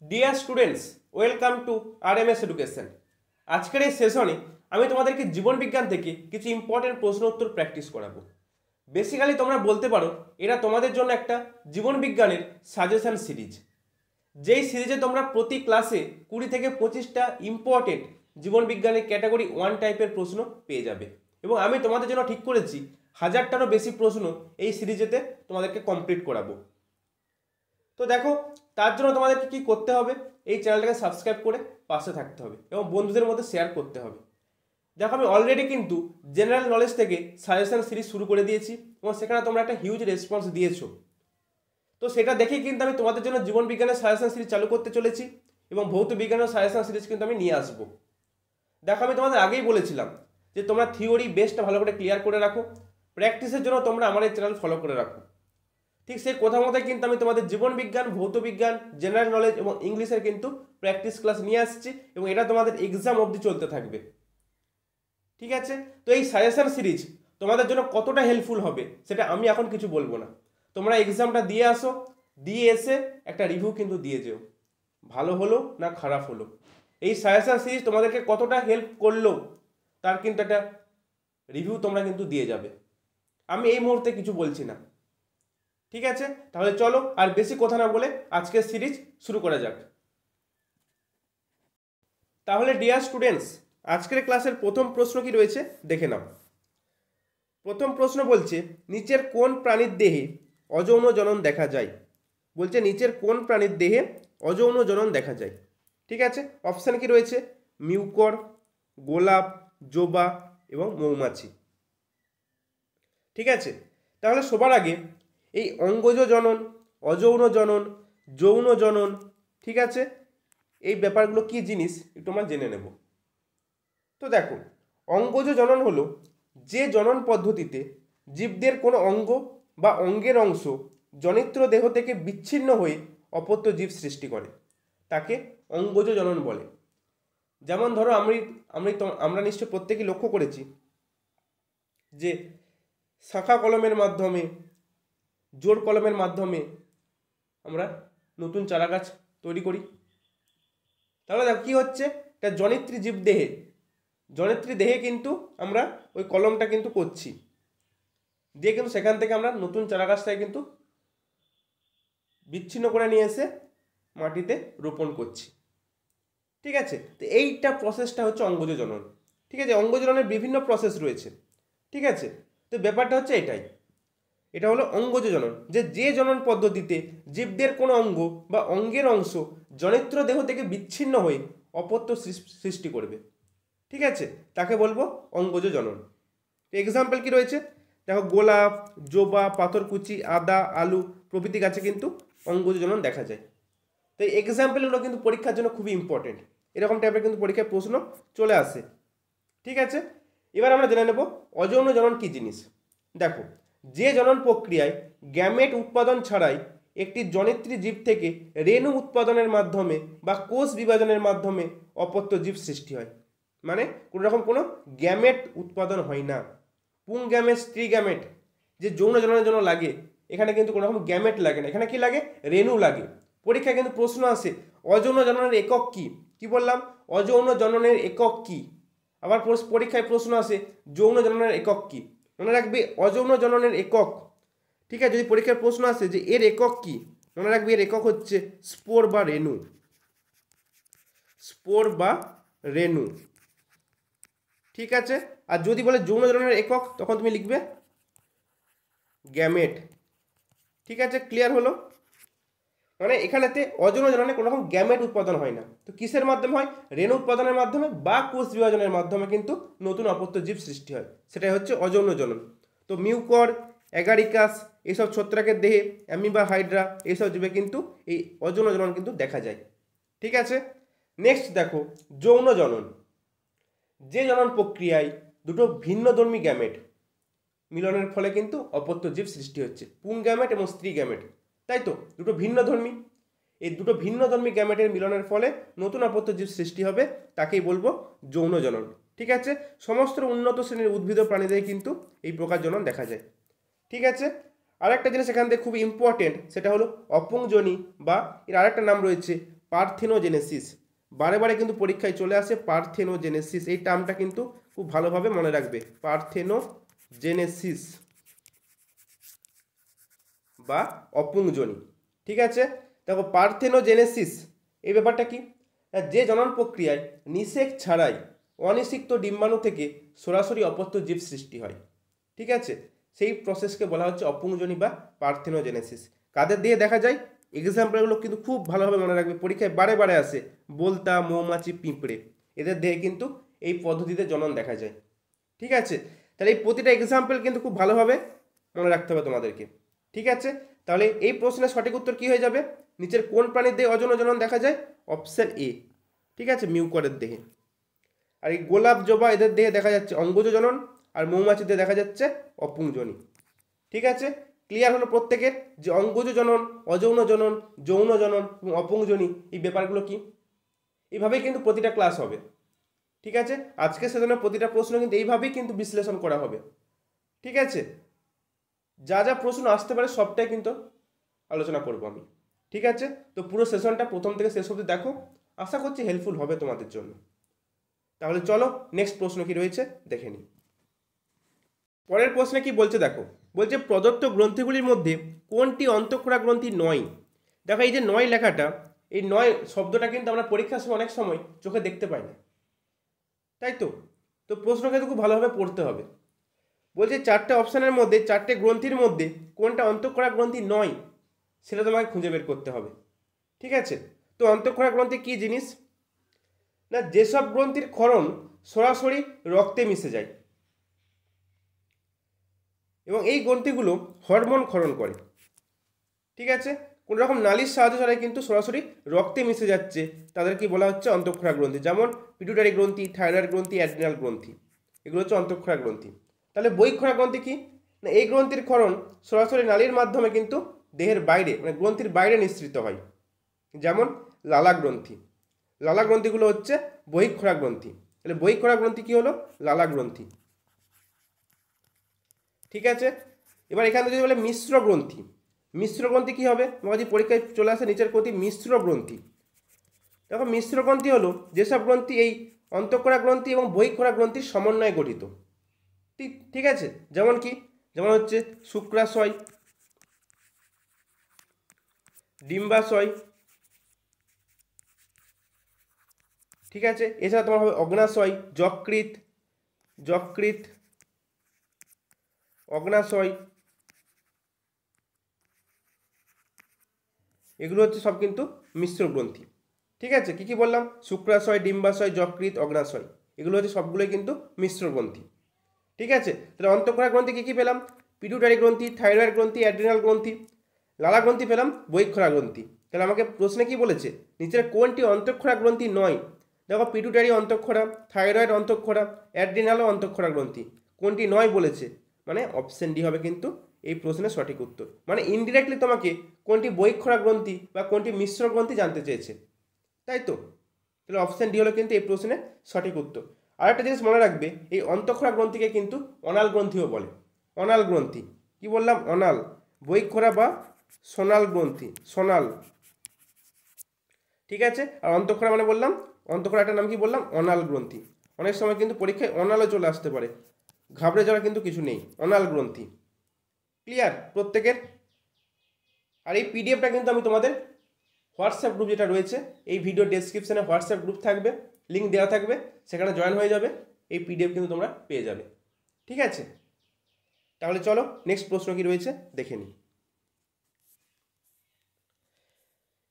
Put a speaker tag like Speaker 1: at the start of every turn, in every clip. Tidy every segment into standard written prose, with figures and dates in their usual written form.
Speaker 1: Dear students, welcome to RMS education. আজকের এই সেশনে আমি তোমাদেরকে জীবন বিজ্ঞান থেকে কিছু ইম্পর্টেন্ট প্রশ্ন উত্তর প্র্যাকটিস করাবো। বেসিক্যালি তোমরা বলতে পারো এটা তোমাদের জন্য একটা জীবন বিজ্ঞানের সাজেশন সিরিজ, যেই সিরিজে তোমরা প্রতি ক্লাসে 20 থেকে 25টা ইম্পর্টেন্ট জীবন বিজ্ঞানের ক্যাটাগরি 1 টাইপের প্রশ্ন পেয়ে যাবে। এবং আমি তোমাদের জন্য ঠিক করেছি 1000টারও বেশি প্রশ্ন এই সিরিজেতে তোমাদেরকে কমপ্লিট করাবো। তো দেখো, তার জন্য তোমাদেরকে কি করতে হবে, এই চ্যানেলটাকে সাবস্ক্রাইব করে পাশে থাকতে হবে এবং বন্ধুদের মধ্যে শেয়ার করতে হবে। দেখো, আমি অলরেডি কিন্তু জেনারেল নলেজ থেকে সাজেশন সিরিজ শুরু করে দিয়েছি এবং সেখানে তোমরা একটা হিউজ রেসপন্স দিয়েছো। তো সেটা দেখেই কিন্তু আমি তোমাদের জন্য জীবন বিজ্ঞানের সাজেশন সিরিজ চালু করতে চলেছি এবং ভৌত বিজ্ঞানের সাজেশন সিরিজ কিন্তু আমি নিয়ে আসবো। দেখো, আমি তোমাদের আগেই বলেছিলাম যে তোমরা থিওরি বেসটা ভালো করে ক্লিয়ার করে রাখো, প্র্যাকটিসের জন্য তোমরা আমার এই চ্যানেল ফলো করে রাখো। ঠিক সেই কথা মতোই কিন্তু আমি তোমাদের জীবন বিজ্ঞান, ভৌত বিজ্ঞান, জেনারেল নলেজ এবং ইংলিশের কিন্তু প্র্যাকটিস ক্লাস নিয়ে আসছি এবং এটা তোমাদের এক্সাম অবধি চলতে থাকবে। ঠিক আছে, তো এই সাজেশন সিরিজ তোমাদের জন্য কতটা হেল্পফুল হবে সেটা আমি এখন কিছু বলবো না। তোমরা এক্সামটা দিয়ে আসো, দিয়ে এসে একটা রিভিউ কিন্তু দিয়ে যেও, ভালো হলো না খারাপ হলো, এই সাজেশন সিরিজ তোমাদেরকে কতটা হেল্প করলো তার কিন্তু একটা রিভিউ তোমরা কিন্তু দিয়ে যাবে। আমি এই মুহূর্তে কিছু বলছি না। ঠিক আছে, তাহলে চলো আর বেশি কথা না বলে আজকের সিরিজ শুরু করা যাক। তাহলে ডিয়ার স্টুডেন্টস, আজকের ক্লাসের প্রথম প্রশ্ন কি রয়েছে দেখে নাও। প্রথম প্রশ্ন বলছে, নিচের কোন প্রাণীর দেহে অযৌন জনন দেখা যায়? বলছে নিচের কোন প্রাণীর দেহে অযৌন জনন দেখা যায়? ঠিক আছে, অপশান কি রয়েছে? মিউকর, গোলাপ, জবা এবং মৌমাছি। ঠিক আছে, তাহলে সবার আগে এই অঙ্গজ জনন, অযৌন জনন, যৌন জনন, ঠিক আছে, এই ব্যাপারগুলো কি জিনিস একটু আমরা জেনে নেব। তো দেখো, অঙ্গজ জনন হলো যে জনন পদ্ধতিতে জীবদের কোনো অঙ্গ বা অঙ্গের অংশ জনিত্র দেহ থেকে বিচ্ছিন্ন হয়ে অপত্য জীব সৃষ্টি করে, তাকে অঙ্গজ জনন বলে। যেমন ধরো, আমরা নিশ্চয় প্রত্যেকেই লক্ষ্য করেছি যে শাখা কলমের মাধ্যমে, জোড় কলমের মাধ্যমে আমরা নতুন চারা গাছ তৈরি করি। তাহলে দেখো কী হচ্ছে, এটা জনিত্রী জীব দেহে, জনিত্রী দেহে কিন্তু আমরা ওই কলমটা কিন্তু করছি, দিয়ে কিন্তু সেখান থেকে আমরা নতুন চারা গাছটাকে কিন্তু বিচ্ছিন্ন করে নিয়ে এসে মাটিতে রোপণ করছি। ঠিক আছে, তো এইটা প্রসেসটা হচ্ছে অঙ্গজ জনন। ঠিক আছে, অঙ্গজ জননের বিভিন্ন প্রসেস রয়েছে। ঠিক আছে, তো ব্যাপারটা হচ্ছে এটাই, এটা হলো অঙ্গজ জনন, যে জনন পদ্ধতিতে জীবদের কোনো অঙ্গ বা অঙ্গের অংশ জনিত্র দেহ থেকে বিচ্ছিন্ন হয়ে অপত্য সৃষ্টি করবে। ঠিক আছে, তাকে বলবো অঙ্গজ জনন। এক্সাম্পল কি রয়েছে দেখো, গোলাপ, জবা, পাথরকুচি, আদা, আলু প্রভৃতি গাছে কিন্তু অঙ্গজ জনন দেখা যায়। তো এই এক্সাম্পলগুলো কিন্তু পরীক্ষার জন্য খুবই ইম্পর্টেন্ট, এরকম টাইপের কিন্তু পরীক্ষায় প্রশ্ন চলে আসে। ঠিক আছে, এবার আমরা জেনে নেব অযৌন জনন কী জিনিস। দেখো, যে জনন প্রক্রিয়ায় গ্যামেট উৎপাদন ছাড়াই একটি জনিত্রী জীব থেকে রেণু উৎপাদনের মাধ্যমে বা কোষ বিভাজনের মাধ্যমে অপত্য জীব সৃষ্টি হয়, মানে কোনো রকম কোনো গ্যামেট উৎপাদন হয় না। পুং গ্যামেট, স্ত্রী গ্যামেট যে যৌন জননের জন্য লাগে, এখানে কিন্তু কোনো রকম গ্যামেট লাগে না, এখানে কি লাগে? রেণু লাগে। পরীক্ষায় কিন্তু প্রশ্ন আসে অযৌন জননের একক কি? কি বললাম? অযৌন জননের একক কি? আবার পরীক্ষায় প্রশ্ন আসে যৌন জননের একক কি? মনে রাখবে অযৌন জননের একক। ঠিক আছে, যদি পরীক্ষার প্রশ্ন আসে যে এর একক কি, মনে রাখবে এর একক হচ্ছে স্পোর বা রেণু, স্পোর বা রেণু। ঠিক আছে, আর যদি বলে যৌন জননের একক, তখন তুমি লিখবে গ্যামেট। ঠিক আছে, ক্লিয়ার হলো? মানে এখানেতে অযৌন জননে কোনো রকম গ্যামেট উৎপাদন হয় না, তো কিসের মাধ্যমে হয়? রেণু উৎপাদনের মাধ্যমে বা কোষ বিভাজনের মাধ্যমে কিন্তু নতুন অপত্য জীব সৃষ্টি হয়, সেটাই হচ্ছে অযৌন জনন। তো মিউকর, অ্যাগারিকাস এইসব ছত্রাকের দেহে, অ্যামিবা, হাইড্রা এইসব জীবে কিন্তু এই অযৌন জনন কিন্তু দেখা যায়। ঠিক আছে, নেক্সট দেখো যৌন জনন, যে জনন প্রক্রিয়ায় দুটো ভিন্নধর্মী গ্যামেট মিলনের ফলে কিন্তু অপত্য জীব সৃষ্টি হচ্ছে, পুং গ্যামেট এবং স্ত্রী গ্যামেট, তাই তো, দুটো ভিন্নধর্মী। এই দুটো ভিন্নধর্মী গ্যামেটের মিলনের ফলে নতুন অপত্য জীব সৃষ্টি হবে, তাকেই বলবো যৌন জনন। ঠিক আছে, সমস্ত উন্নত শ্রেণীর উদ্ভিদ প্রাণীদের কিন্তু এই প্রকার জনন দেখা যায়। ঠিক আছে, আরেকটা জিনিস এখান থেকে খুব ইম্পর্টেন্ট, সেটা হলো অপুংজনী, বা এর আরেকটা নাম রয়েছে পার্থেনোজেনেসিস, বারে বারে কিন্তু পরীক্ষায় চলে আসে পার্থেনোজেনেসিস, এই টার্মটা কিন্তু খুব ভালোভাবে মনে রাখবে, পার্থেনোজেনেসিস বা অপুংজনি। ঠিক আছে, দেখো পার্থেনোজেনেসিস এই ব্যাপারটা কি, যে জনন প্রক্রিয়ায় নিষেক ছাড়াই অনিষিক্ত ডিম্বাণু থেকে সরাসরি অপত্য জীব সৃষ্টি হয়। ঠিক আছে, সেই প্রসেসকে বলা হচ্ছে অপুংজনি বা পার্থেনোজেনেসিস। কাদের দিয়ে দেখা যায়, এক্সাম্পলগুলো কিন্তু খুব ভালোভাবে মনে রাখবে, পরীক্ষায় বারে বারে আসে, বোলতা, মৌমাছি, পিঁপড়ে, এদের দেহে কিন্তু এই পদ্ধতিতে জনন দেখা যায়। ঠিক আছে, তাহলে এই প্রতিটা এক্সাম্পল কিন্তু খুব ভালোভাবে মনে রাখতে হবে তোমাদেরকে। ঠিক আছে, তাহলে এই প্রশ্নের সঠিক উত্তর কি হয়ে যাবে, নিচের কোন প্রাণীর দেহে অযৌন জনন দেখা যায়, অপশন এ। ঠিক আছে, মিউকরের দেহে। আর এই গোলাপ, জবা এদের দেহে দেখা যাচ্ছে অঙ্গজ জনন, আর মৌমাছিদের দেখা যাচ্ছে অপুংজনি। ঠিক আছে, ক্লিয়ার হলো প্রত্যেকের যে অঙ্গজ জনন, অযৌন জনন, যৌন জনন এবং অপুংজনি এই ব্যাপারগুলো কি, এইভাবেই কিন্তু প্রতিটা ক্লাস হবে। ঠিক আছে, আজকে সেজন্য প্রতিটা প্রশ্ন কিন্তু এইভাবেই কিন্তু বিশ্লেষণ করা হবে। ঠিক আছে, যা যা প্রশ্ন আসতে পারে সবটাই কিন্তু আলোচনা করব আমি। ঠিক আছে, তো পুরো সেশনটা প্রথম থেকে শেষ অবধি দেখো, আশা করছি হেল্পফুল হবে তোমাদের জন্য। তাহলে চলো নেক্সট প্রশ্ন কি রয়েছে দেখে নিই। পরের প্রশ্নে কি বলছে দেখো, বলছে প্রদত্ত গ্রন্থিগুলির মধ্যে কোনটি অন্তঃক্ষরা গ্রন্থি নয়। দেখো এই যে নয় লেখাটা, এই নয় শব্দটা কিন্তু আমরা পরীক্ষার সময় অনেক সময় চোখে দেখতে পাই না, তাই তো, তো প্রশ্নকে তো খুব ভালোভাবে পড়তে হবে। বলছে চারটে অপশানের মধ্যে, চারটে গ্রন্থির মধ্যে কোনটা অন্তঃক্ষরা গ্রন্থি নয় সেটা তোমাকে খুঁজে বের করতে হবে। ঠিক আছে, তো অন্তঃক্ষরা গ্রন্থি কি জিনিস না, যেসব গ্রন্থির ক্ষরণ সরাসরি রক্তে মিশে যায় এবং এই গ্রন্থিগুলো হরমোন ক্ষরণ করে। ঠিক আছে, কোনো রকম নালীর সাহায্য ছাড়াই কিন্তু সরাসরি রক্তে মিশে যাচ্ছে, তাদের কি বলা হচ্ছে অন্তঃক্ষরা গ্রন্থি। যেমন পিটুটারি গ্রন্থি, থাইরয়েড গ্রন্থি, অ্যাড্রিনাল গ্রন্থি, এগুলো হচ্ছে অন্তঃক্ষরা গ্রন্থি। তাহলে বহিঃক্ষরা গ্রন্থি কি না, এই গ্রন্থির ক্ষরণ সরাসরি নালীর মাধ্যমে কিন্তু দেহের বাইরে মানে গ্রন্থির বাইরে নিঃসৃত হয়। যেমন লালা গ্রন্থি, লালা গ্রন্থিগুলো হচ্ছে বহিঃক্ষরা গ্রন্থি। তাহলে বহিঃক্ষরা গ্রন্থি কি হলো, লালা গ্রন্থি। ঠিক আছে, এবার এখানে যদি বলে মিশ্র গ্রন্থি, মিশ্র গ্রন্থি কী হবে, যদি পরীক্ষায় চলে আসে নিচের গ্রন্থি মিশ্র গ্রন্থি। দেখো মিশ্র গ্রন্থি হলো যেসব গ্রন্থি এই অন্তঃক্ষরা গ্রন্থি এবং বহিঃক্ষরা গ্রন্থির সমন্বয়ে গঠিত। ঠিক আছে, যেমন কি, যেমন হচ্ছে শুক্রাশয়, ডিম্বাশয়। ঠিক আছে, এছাড়া তোমার হবে অগ্নাশয়, যকৃৎ, যকৃৎ, অগ্নাশয়, এগুলো হচ্ছে সব কিন্তু মিশ্র গ্রন্থি। ঠিক আছে, কি কি বললাম, শুক্রাশয়, ডিম্বাশয়, যকৃৎ, অগ্নাশয়, এগুলো হচ্ছে সবগুলোই কিন্তু মিশ্র গ্রন্থি। ঠিক আছে, তাহলে অন্তঃক্ষরা গ্রন্থি কী কী পেলাম, পিটুটারি গ্রন্থি, থাইরয়েড গ্রন্থি, অ্যাড্রিনাল গ্রন্থি, লালা গ্রন্থি পেলাম, বহিঃক্ষরা গ্রন্থি। তাহলে আমাকে প্রশ্নে কি বলেছে, নিচের কোনটি অন্তঃক্ষরা গ্রন্থি নয়। দেখো পিটুটারি অন্তঃক্ষরা, থাইরয়েড অন্তঃক্ষরা, অ্যাড্রিনালও অন্তঃক্ষরা গ্রন্থি, কোনটি নয় বলেছে, মানে অপশন ডি হবে কিন্তু এই প্রশ্নের সঠিক উত্তর। মানে ইনডিরেক্টলি তোমাকে কোনটি বহিঃক্ষরা গ্রন্থি বা কোনটি মিশ্র গ্রন্থি জানতে চেয়েছে, তাই তো। তাহলে অপশন ডি হলো কিন্তু এই প্রশ্নের সঠিক উত্তর। আরেকটা জিনিস মনে রাখবে, এই অন্তঃক্ষরা গ্রন্থিকে কিন্তু অনাল গ্রন্থিও বলে। অনাল গ্রন্থি কি বললাম, অনাল, বহিঃক্ষরা বা সোনাল গ্রন্থি, সোনাল। ঠিক আছে, আর অন্তঃক্ষরা মানে বললাম, অন্তঃক্ষরাটার নাম কি বললাম, অনাল গ্রন্থি। অনেক সময় কিন্তু পরীক্ষায় অনালও চলে আসতে পারে, ঘাবড়ে যাওয়ার কিন্তু কিছু নেই, অনাল গ্রন্থি। ক্লিয়ার প্রত্যেকের। আর এই পিডিএফটা কিন্তু আমি তোমাদের হোয়াটসঅ্যাপ গ্রুপ যেটা রয়েছে, এই ভিডিও ডেসক্রিপশনে হোয়াটসঅ্যাপ গ্রুপ থাকবে, লিঙ্ক দেওয়া থাকবে, সেখানে জয়েন হয়ে যাবে, এই পিডিএফ কিন্তু তোমরা পেয়ে যাবে। ঠিক আছে, তাহলে চলো নেক্সট প্রশ্ন কি রয়েছে দেখে নিই।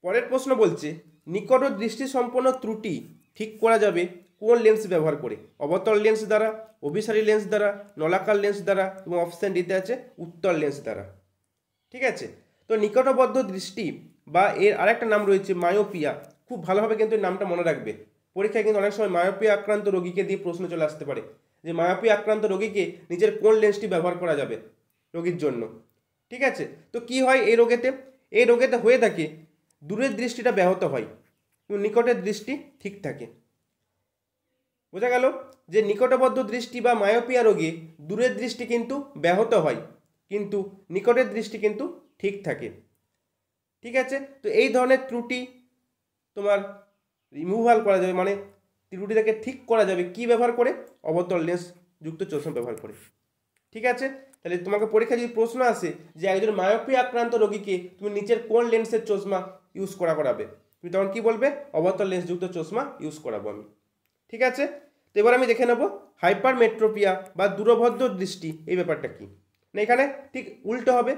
Speaker 1: পরের প্রশ্ন বলছে নিকট দৃষ্টি সম্পন্ন ত্রুটি ঠিক করা যাবে কোন লেন্স ব্যবহার করে, অবতল লেন্স দ্বারা, অভিসারী লেন্স দ্বারা, নলাকার লেন্স দ্বারা এবং অপশান ডিতে আছে উত্তল লেন্স দ্বারা। ঠিক আছে, তো নিকটবদ্ধ দৃষ্টি বা এর আরেকটা নাম রয়েছে মায়োপিয়া, খুব ভালোভাবে কিন্তু এই নামটা মনে রাখবে, পরীক্ষায় কিন্তু অনেক সময় মায়োপিয়া আক্রান্ত রোগীকে দিয়ে প্রশ্ন চলে আসতে পারে যে মায়োপিয়া আক্রান্ত রোগীকে নিজের কোন লেন্সটি ব্যবহার করা যাবে রোগীর জন্য। ঠিক আছে, তো কি হয় এই রোগেতে, এই রোগেতে হয়ে থাকে দূরের দৃষ্টিটা ব্যাহত হয় এবং নিকটের দৃষ্টি ঠিক থাকে। বোঝা গেল যে নিকটবদ্ধ দৃষ্টি বা মায়োপিয়া রোগে দূরের দৃষ্টি কিন্তু ব্যাহত হয় কিন্তু নিকটের দৃষ্টি কিন্তু ঠিক থাকে। ঠিক আছে, তো এই ধরনের ত্রুটি তোমার রিমুভাল করা যাবে, মানে ত্রুটিটাকে ঠিক করা যাবে কি ব্যবহার করে? অবতল লেন্স যুক্ত চশমা ব্যবহার করে। ঠিক আছে, তাহলে তোমাকে পরীক্ষায় যদি প্রশ্ন আসে যে একজন মায়োপিয়া আক্রান্ত রোগীকে তুমি নিচের কোন লেন্সের চশমা ইউজ করাবে, তুমি তখন কি বলবে? অবতল লেন্স যুক্ত চশমা ইউজ করাবো আমি। ঠিক আছে, তো এবার আমি দেখে নেব হাইপারমেট্রোপিয়া বা দূরভদ্র দৃষ্টি এই ব্যাপারটা কি না। এখানে ঠিক উল্টো হবে,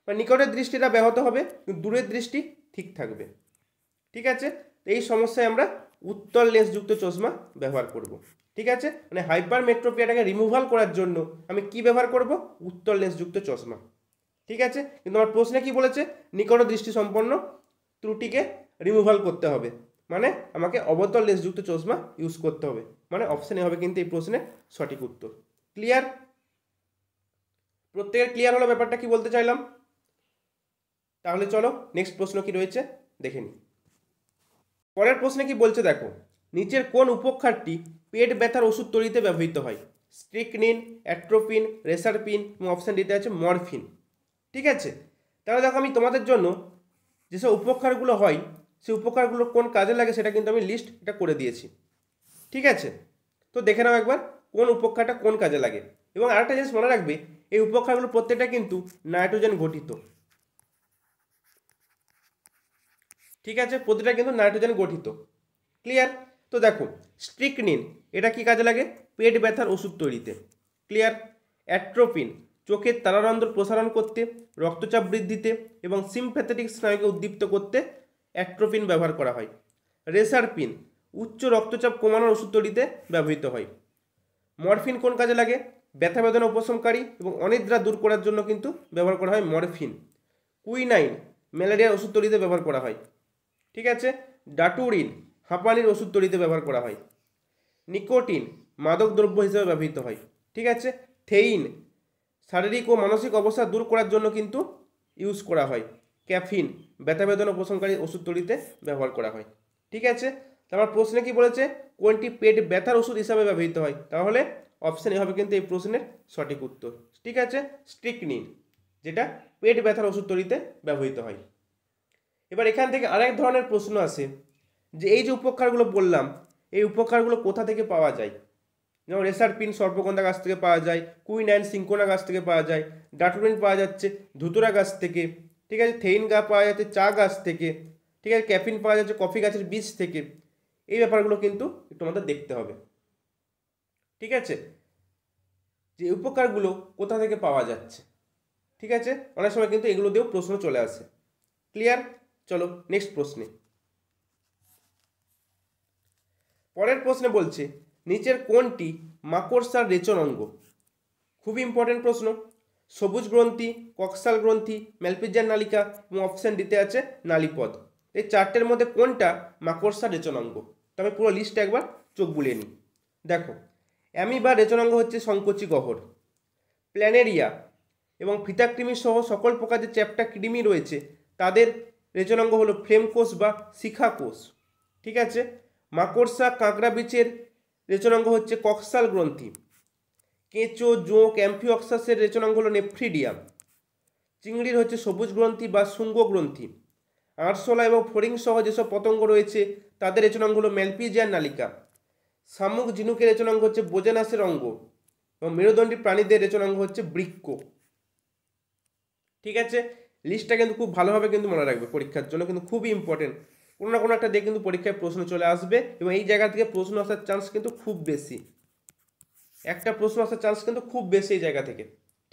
Speaker 1: মানে নিকটের দৃষ্টিটা ব্যাহত হবে কিন্তু দূরের দৃষ্টি ঠিক থাকবে। ঠিক আছে, তো এই সমস্যায় আমরা উত্তল লেন্স যুক্ত চশমা ব্যবহার করব। ঠিক আছে, মানে হাইপারমেট্রোপিয়াটাকে রিমুভাল করার জন্য আমি কি ব্যবহার করব? উত্তল লেন্স যুক্ত চশমা। ঠিক আছে, কিন্তু আমার প্রশ্নে কি বলেছে? নিকট দৃষ্টি সম্পন্ন ত্রুটিকে রিমুভাল করতে হবে, মানে আমাকে অবতল লেন্স যুক্ত চশমা ইউজ করতে হবে, মানে অপশানে হবে কিন্তু এই প্রশ্নের সঠিক উত্তর। ক্লিয়ার? প্রত্যেকের ক্লিয়ার হলো ব্যাপারটা কি বলতে চাইলাম? তাহলে চলো নেক্সট প্রশ্ন কি রয়েছে দেখে নিই। পরের প্রশ্নে কি বলছে দেখো, নিচের কোন উপক্ষারটি পেট ব্যথার ওষুধ তৈরিতে ব্যবহৃত হয়? স্ট্রিকনিন, অ্যাট্রোপিন, রেসারপিন এবং অপশান দিতে আছে মরফিন। ঠিক আছে, তাহলে দেখো আমি তোমাদের জন্য যেসব উপকারগুলো হয় সেই উপকারগুলো কোন কাজে লাগে সেটা কিন্তু আমি লিস্ট এটা করে দিয়েছি। ঠিক আছে, তো দেখে নাও একবার কোন উপকারটা কোন কাজে লাগে। এবং আরেকটা জিনিস মনে রাখবে, এই উপকারগুলো প্রত্যেকটা কিন্তু নাইট্রোজেন গঠিত। ঠিক আছে, প্রতিটা কিন্তু নাইট্রোজেন গঠিত। ক্লিয়ার? তো দেখো স্ট্রিকনিন এটা কি কাজে লাগে? পেট ব্যথার ওষুধ তৈরিতে। ক্লিয়ার? অ্যাট্রোপিন চোখের তারারন্ধ্র প্রসারণ করতে, রক্তচাপ বৃদ্ধিতে এবং সিম্প্যাথেটিক স্নায়ুকে উদ্দীপ্ত করতে অ্যাট্রোপিন ব্যবহার করা হয়। রেসারপিন উচ্চ রক্তচাপ কমানোর ওষুধ তৈরিতে ব্যবহৃত হয়। মরফিন কোন কাজে লাগে? ব্যথা বেদনা উপশমকারী এবং অনিদ্রা দূর করার জন্য কিন্তু ব্যবহার করা হয় মরফিন। কুইনাইন ম্যালেরিয়ার ওষুধ তৈরিতে ব্যবহার করা হয়। ঠিক আছে, ডাটুরিন হাঁপানির ওষুধ তৈরিতে ব্যবহার করা হয়। নিকোটিন মাদক দ্রব্য হিসেবে ব্যবহৃত হয়। ঠিক আছে, থেইন শারীরিক ও মানসিক অবস্থা দূর করার জন্য কিন্তু ইউজ করা হয়। ক্যাফিন ব্যথা বেদনা উপশমকারী ওষুধ তৈরিতে ব্যবহার করা হয়। ঠিক আছে, আমার প্রশ্নে কি বলেছে? কোনটি পেট ব্যথার ওষুধ হিসাবে ব্যবহৃত হয়? তাহলে অপশান এ হবে কিন্তু এই প্রশ্নের সঠিক উত্তর। ঠিক আছে, স্ট্রিকনিন যেটা পেট ব্যথার ওষুধ তৈরিতে ব্যবহৃত হয়। এবার এখান থেকে আরেক ধরনের প্রশ্ন আসে যে এই যে উপকারগুলো বললাম এই উপকারগুলো কোথা থেকে পাওয়া যায়? যেমন রেসারপিন সর্পগন্ধা গাছ থেকে পাওয়া যায়, কুইনাইন সিঙ্কোনা গাছ থেকে পাওয়া যায়, ডাটুরিন পাওয়া যাচ্ছে ধুতুরা গাছ থেকে। ঠিক আছে, থেইন পাওয়া যাচ্ছে চা গাছ থেকে। ঠিক আছে, ক্যাফিন পাওয়া যাচ্ছে কফি গাছের বীজ থেকে। এই ব্যাপারগুলো কিন্তু একটু আমাদের দেখতে হবে। ঠিক আছে, যে উপকারগুলো কোথা থেকে পাওয়া যাচ্ছে। ঠিক আছে, অনেক সময় কিন্তু এগুলো দিয়েও প্রশ্ন চলে আসে। ক্লিয়ার? চলো নেক্সট প্রশ্নে। পরের প্রশ্নে বলছে নিচের কোনটি মাকড়সার রেচন অঙ্গ? খুবই ইম্পর্টেন্ট প্রশ্ন। সবুজ গ্রন্থি, কক্সাল গ্রন্থি, ম্যালপিজিয়ান নালিকা এবং অপশান দিতে আছে নালীপদ। এই চারটের মধ্যে কোনটা মাকড়সার রেচন অঙ্গ? তবে পুরো লিস্টটা একবার চোখ বুলিয়ে নিই। দেখো অ্যামিবা রেচন অঙ্গ হচ্ছে সংকোচী গহ্বর। প্ল্যানেরিয়া এবং ফিতাকৃমি সহ সকল প্রকার যে চ্যাপ্টা কৃমি রয়েছে তাদের রেচন অঙ্গ হলো ফ্লেম কোষ বা শিখা কোষ। ঠিক আছে, মাকড়সা কাঁকড়া বীচের রেচন অঙ্গ হচ্ছে কক্সাল গ্রন্থি। কেঁচো জোঁক অ্যাম্ফিওক্সাসের রেচন অঙ্গ হলো নেফ্রিডিয়াম। চিংড়ির হচ্ছে সবুজ গ্রন্থি বা শুঙ্গ গ্রন্থি। আরশোলা এবং ফড়িং সহ যেসব পতঙ্গ রয়েছে তাদের রেচন অঙ্গ হলো ম্যালপিজিয়ান নালিকা। শামুক ঝিনুকের রেচন অঙ্গ হচ্ছে বোজেনাসের অঙ্গ এবং মেরুদণ্ডী প্রাণীদের রেচন অঙ্গ হচ্ছে বৃক্ক। ঠিক আছে, লিস্টটা কিন্তু খুব ভালোভাবে কিন্তু মনে রাখবে, পরীক্ষার জন্য কিন্তু খুবই ইম্পর্টেন্ট। কোনো না কোনো একটা দিয়ে কিন্তু পরীক্ষায় প্রশ্ন চলে আসবে এবং এই জায়গা থেকে প্রশ্ন আসার চান্স কিন্তু খুব বেশি। একটা প্রশ্ন আসার চান্স কিন্তু খুব বেশি এই জায়গা থেকে।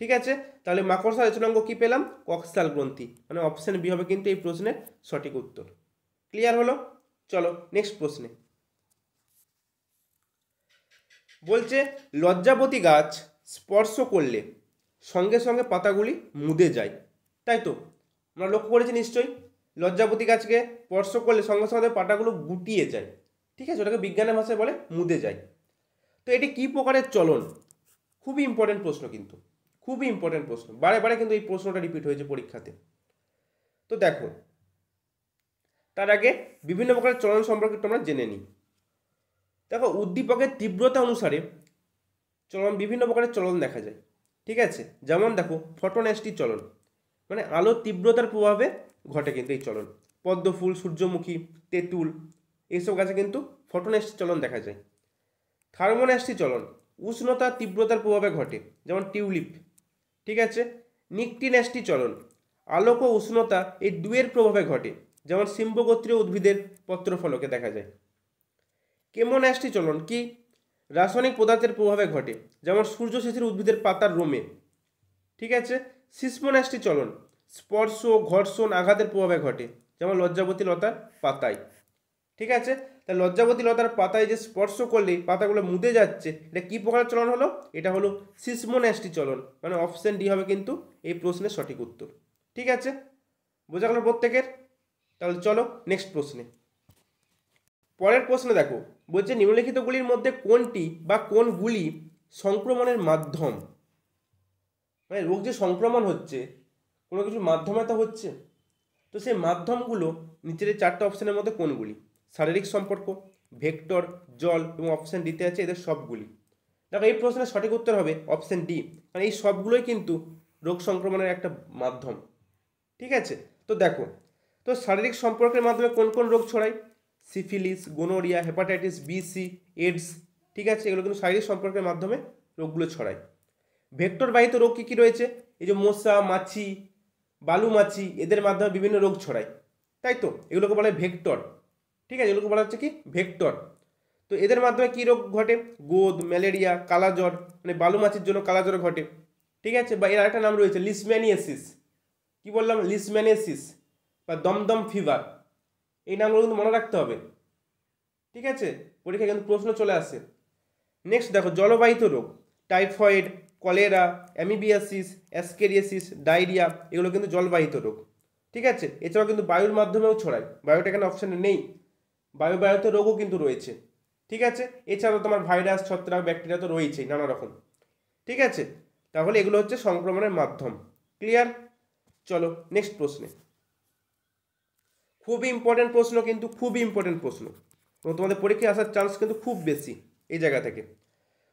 Speaker 1: ঠিক আছে, তাহলে মাকড়সা রেচনাঙ্গ কি পেলাম? কক্সাল গ্রন্থি, মানে অপশন বি হবে কিন্তু এই প্রশ্নের সঠিক উত্তর। ক্লিয়ার হলো? চলো নেক্সট প্রশ্নে। বলছে লজ্জাবতী গাছ স্পর্শ করলে সঙ্গে সঙ্গে পাতাগুলি মুদে যায়, তাই তো? আমরা লক্ষ্য করেছি নিশ্চয়ই, লজ্জাবতী গাছকে স্পর্শ করলে সঙ্গে সঙ্গে পাতাগুলো গুটিয়ে যায়। ঠিক আছে, ওটাকে বিজ্ঞানের ভাষায় বলে মুদে যায়। তো এটি কী প্রকারের চলন? খুবই ইম্পর্টেন্ট প্রশ্ন, কিন্তু খুবই ইম্পর্টেন্ট প্রশ্ন, বারে বারে কিন্তু এই প্রশ্নটা রিপিট হয়েছে পরীক্ষাতে। তো দেখো তার আগে বিভিন্ন প্রকারের চলন সম্পর্কে তোমরা জেনে নিই। দেখো উদ্দীপকের তীব্রতা অনুসারে চলন, বিভিন্ন প্রকারের চলন দেখা যায়। ঠিক আছে, যেমন দেখো ফটোনেস্টি চলন, মানে আলোর তীব্রতার প্রভাবে ঘটে কিন্তু এই চলন। পদ্মফুল, সূর্যমুখী, তেঁতুল এইসব গাছে কিন্তু ফটোনেষ্টি চলন দেখা যায়। থার্মোনেষ্টি চলন উষ্ণতা তীব্রতার প্রভাবে ঘটে, যেমন টিউলিপ। ঠিক আছে। নিকটিনেষ্টি চলন আলোক ও উষ্ণতা এই দুয়ের প্রভাবে ঘটে, যেমন সিম্বগোত্রীয় উদ্ভিদের পত্রফলকে দেখা যায়। কেমোন্যাস্টি চলন কি রাসায়নিক পদার্থের প্রভাবে ঘটে, যেমন সূর্যশিশির উদ্ভিদের পাতার রোমে। ঠিক আছে। সিসমোন্যাস্টি চলন স্পর্শ, ঘর্ষণ, আঘাতের প্রভাবে ঘটে, যেমন লজ্জাবতী লতার পাতায়। ঠিক আছে। তা লজ্জাবতী লতার পাতায় যে স্পর্শ করলেই পাতাগুলো মুদে যাচ্ছে, এটা কি প্রকার চলন হলো? এটা হলো সিসমোন্যাস্টি চলন, মানে অপশন ডি হবে কিন্তু এই প্রশ্নের সঠিক উত্তর। ঠিক আছে, বোঝা গেল প্রত্যেকের? তাহলে চলো নেক্সট প্রশ্নে। পরের প্রশ্নে দেখো, বলছে নিম্নলিখিতগুলির মধ্যে কোনটি বা কোনগুলি সংক্রমণের মাধ্যম? মানে রোগ যে সংক্রমণ হচ্ছে কোনো কিছুর মাধ্যমে তো হচ্ছে, তো সেই মাধ্যমগুলো নিচের এই চারটে অপশনের মধ্যে কোনগুলি? শারীরিক সম্পর্ক, ভেক্টর, জল এবং অপশন ডিতে আছে এদের সবগুলি। দেখো এই প্রশ্নের সঠিক উত্তর হবে অপশন ডি, কারণ এই সবগুলোই কিন্তু রোগ সংক্রমণের একটা মাধ্যম। ঠিক আছে। তো দেখো, তো শারীরিক সম্পর্কের মাধ্যমে কোন কোন রোগ ছড়ায়? Syphilis, gonorrhoea, hepatitis B, C, AIDS. ঠিক আছে, এগুলো কিন্তু শারীরিক সম্পর্কের মাধ্যমে রোগগুলো ছড়ায়। ভেক্টর বাহিত রোগ কী কী রয়েছে? এই যে মশা, মাছি, বালু মাছি, এদের মাধ্যমে বিভিন্ন রোগ ছড়ায়, তাই তো, এগুলোকে বলা হয় ভেক্টর। ঠিক আছে, এগুলোকে বলা হচ্ছে কি ভেক্টর। তো এদের মাধ্যমে কী রোগ ঘটে? গোদ, ম্যালেরিয়া, কালাজ্বর, মানে বালু মাছির জন্য কালাজ্বর ঘটে। ঠিক আছে, বা এর আরেকটা নাম রয়েছে লিশম্যানিয়াসিস। কি বললাম? লিশম্যানিয়াসিস বা দমদম ফিভার। এই নামগুলো কিন্তু মনে রাখতে হবে। ঠিক আছে, পরীক্ষায় কিন্তু প্রশ্ন চলে আসে। নেক্সট দেখো, জলবাহিত রোগ typhoid, cholera, amoebiasis, ascariasis, diarrhoea, এগুলো কিন্তু জলবাহিত রোগ। ঠিক আছে, এছাড়াও কিন্তু বায়ুর মাধ্যমেও ছড়ায়, বায়ুটা এখানে অপশানে নেই, বায়ুবাহিত রোগও কিন্তু রয়েছে। ঠিক আছে, এছাড়াও তোমার ভাইরাস, ছত্রাক, ব্যাকটেরিয়া তো রয়েছেই নানা রকম। ঠিক আছে, তাহলে এগুলো হচ্ছে সংক্রমণের মাধ্যম। ক্লিয়ার? চলো নেক্সট প্রশ্নে। খুবই ইম্পর্টেন্ট প্রশ্ন, কিন্তু খুবই ইম্পর্টেন্ট প্রশ্ন, এবং তোমাদের পরীক্ষায় আসার চান্স কিন্তু খুব বেশি এই জায়গা থেকে।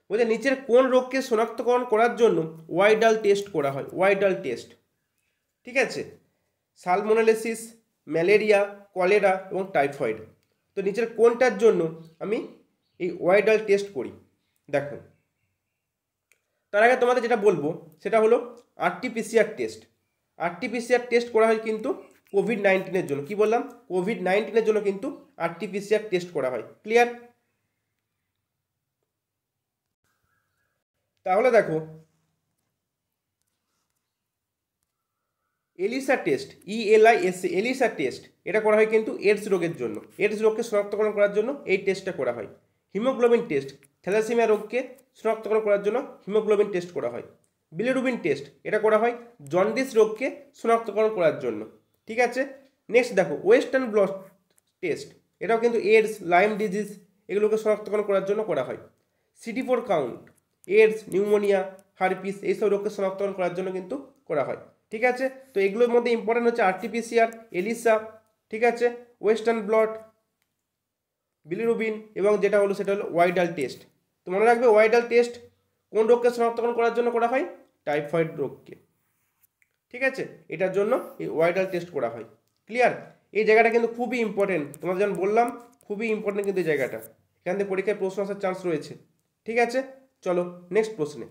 Speaker 1: বলছে নিচের কোন রোগকে শনাক্তকরণ করার জন্য ওয়াইডাল টেস্ট করা হয়? Widal test. ঠিক আছে, সালমোনেলাইসিস, ম্যালেরিয়া, কলেরা এবং টাইফয়েড। তো নিচের কোনটার জন্য আমি এই ওয়াইডাল টেস্ট করি? দেখো, তার আগে তোমাদের যেটা বলবো সেটা হলো আরটিপিসিআর টেস্ট। আরটিপিসিআর টেস্ট করা হয় কিন্তু কোভিড-19 জন্য। কি বললাম? কোভিড-19 জন্য কিন্তু আরটিপিসিআর টেস্ট করা হয়। ক্লিয়ার? তাহলে দেখো, ELISA test, ELISA, ELISA test, এটা করা হয় কিন্তু এডস রোগের জন্য। এডস রোগকে শনাক্তকরণ করার জন্য এই টেস্টটা করা হয়। হিমোগ্লোবিন টেস্ট, থ্যালাসেমিয়া রোগকে শনাক্তকরণ করার জন্য হিমোগ্লোবিন টেস্ট করা হয়। বিলিরুবিন টেস্ট, এটা করা হয় জন্ডিস রোগকে শনাক্তকরণ করার জন্য। ঠিক আছে। নেক্সট দেখো, ওয়েস্টার্ন ব্লট টেস্ট, এটাও কিন্তু এডস, লাইম ডিজিজ, এগুলোকে শনাক্তকরণ করার জন্য করা হয়। CD4 count, ads, pneumonia, herpes, এইসব রোগকে শনাক্তকরণ করার জন্য কিন্তু করা হয়। ঠিক আছে, তো এগুলোর মধ্যে ইম্পর্টেন্ট হচ্ছে আরটিপিসিআর, এলিসা, ঠিক আছে, ওয়েস্টার্ন ব্লট, বিলিরুবিন, এবং যেটা হলো সেটা হলো ওয়াইডাল টেস্ট। তো মনে রাখবে, ওয়াইডাল টেস্ট কোন রোগকে শনাক্তকরণ করার জন্য করা হয়? টাইফয়েড রোগকে। ঠিক আছে, এটার জন্য এই ওয়াইডাল টেস্ট করা হয়। ক্লিয়ার? এই জায়গাটা কিন্তু খুবই ইম্পর্টেন্ট, তোমাদের যেমন বললাম খুবই ইম্পর্টেন্ট কিন্তু এই জায়গাটা, এখান থেকে পরীক্ষায় প্রশ্ন আসার চান্স রয়েছে। ঠিক আছে, চলো নেক্সট প্রশ্নে।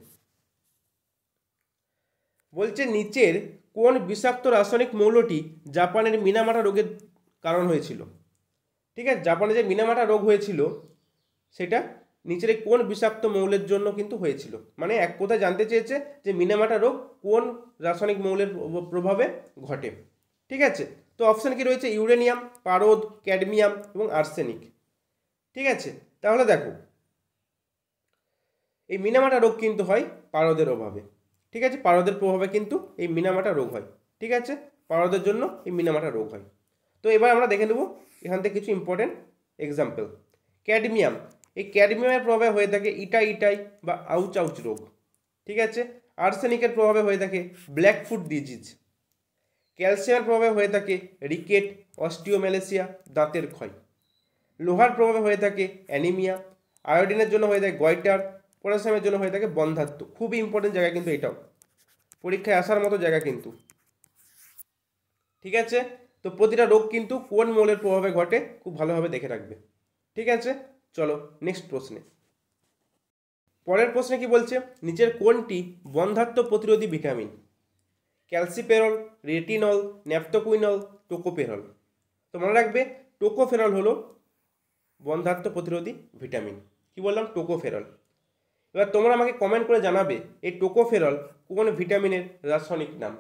Speaker 1: বলছে নিচের কোন বিষাক্ত রাসায়নিক মৌলটি জাপানের মিনামাটা রোগের কারণ হয়েছিল? ঠিক আছে, জাপানে যে মিনামাটা রোগ হয়েছিল সেটা নিচের কোন বিষাক্ত মৌলের জন্য কিন্তু হয়েছিল। মানে এক কথায় জানতে চেয়েছে যে মিনামাটা রোগ কোন রাসায়নিক মৌলের প্রভাবে ঘটে। ঠিক আছে, তো অপশান কি রয়েছে? ইউরেনিয়াম, পারদ, ক্যাডমিয়াম এবং আর্সেনিক। ঠিক আছে, তাহলে দেখো, এই মিনামাটা রোগ কিন্তু হয় পারদের অভাবে। ঠিক আছে, পারদের প্রভাবে কিন্তু এই মিনামাটা রোগ হয়। ঠিক আছে, পারদের জন্য এই মিনামাটা রোগ হয়। তো এবার আমরা দেখে নেব এখান থেকে কিছু ইম্পর্টেন্ট এক্সাম্পল। ক্যাডমিয়াম, এই ক্যাডমিয়ামের প্রভাবে হয়ে থাকে ইটাই বা আউচ রোগ। ঠিক আছে, আর্সেনিকের প্রভাবে হয়ে থাকে ব্ল্যাক ফুট ডিজিজ। ক্যালসিয়ামের প্রভাবে হয়ে থাকে রিকেট, অস্টিওম্যালেসিয়া, দাঁতের ক্ষয়। লোহার প্রভাবে হয়ে থাকে অ্যানিমিয়া। আয়োডিনের জন্য হয়ে থাকে গয়টার। পটাশিয়ামের জন্য হয়ে থাকে বন্ধ্যাত্ব। খুবই ইম্পর্টেন্ট জায়গা কিন্তু এটাও, পরীক্ষায় আসার মতো জায়গা কিন্তু। ঠিক আছে, তো তো প্রতিটা রোগ কিন্তু কোন মৌলের প্রভাবে ঘটে খুব ভালোভাবে দেখে রাখবে। ঠিক আছে, চলো নেক্সট প্রশ্নে। পরের প্রশ্নে কি বলছে, নিচের কোনটি বন্ধ্যাত্ব প্রতিরোধী ভিটামিন? Calciferol, retinol, naphthoquinol, tocopherol. তো মনে রাখবে টোকোফেরল হলো বন্ধ্যাত্ব প্রতিরোধী ভিটামিন। কি বললাম? টোকোফেরল। এবার তোমরা আমাকে কমেন্ট করে জানাবে এই টোকোফেরল কোন ভিটামিনের রাসায়নিক নাম।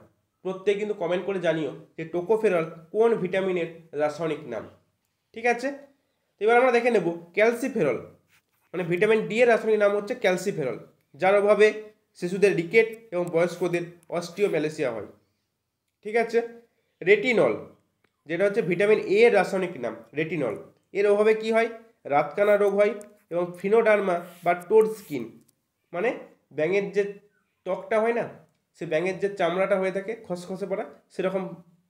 Speaker 1: প্রত্যেকে কিন্তু কমেন্ট করে জানিও যে টোকোফেরল কোন ভিটামিনের রাসায়নিক নাম। ঠিক আছে, তো এবার আমরা দেখে নেব ক্যালসিফেরল, মানে ভিটামিন ডি এর রাসায়নিক নাম হচ্ছে ক্যালসিফেরল, যার অভাবে শিশুদের রিকেট এবং বয়স্কদের অস্টিওম্যালেসিয়া হয়। ঠিক আছে, রেটিনল, যেটা হচ্ছে ভিটামিন এ এর রাসায়নিক নাম রেটিনল, এর অভাবে কি হয়? রাতকানা রোগ হয় এবং ফিনোডার্মা বা টোড স্কিন, মানে ব্যাঙের যে ত্বকটা হয় না, সে ব্যাঙের যে চামড়াটা হয়ে থাকে খসখসে পড়া, সেরকম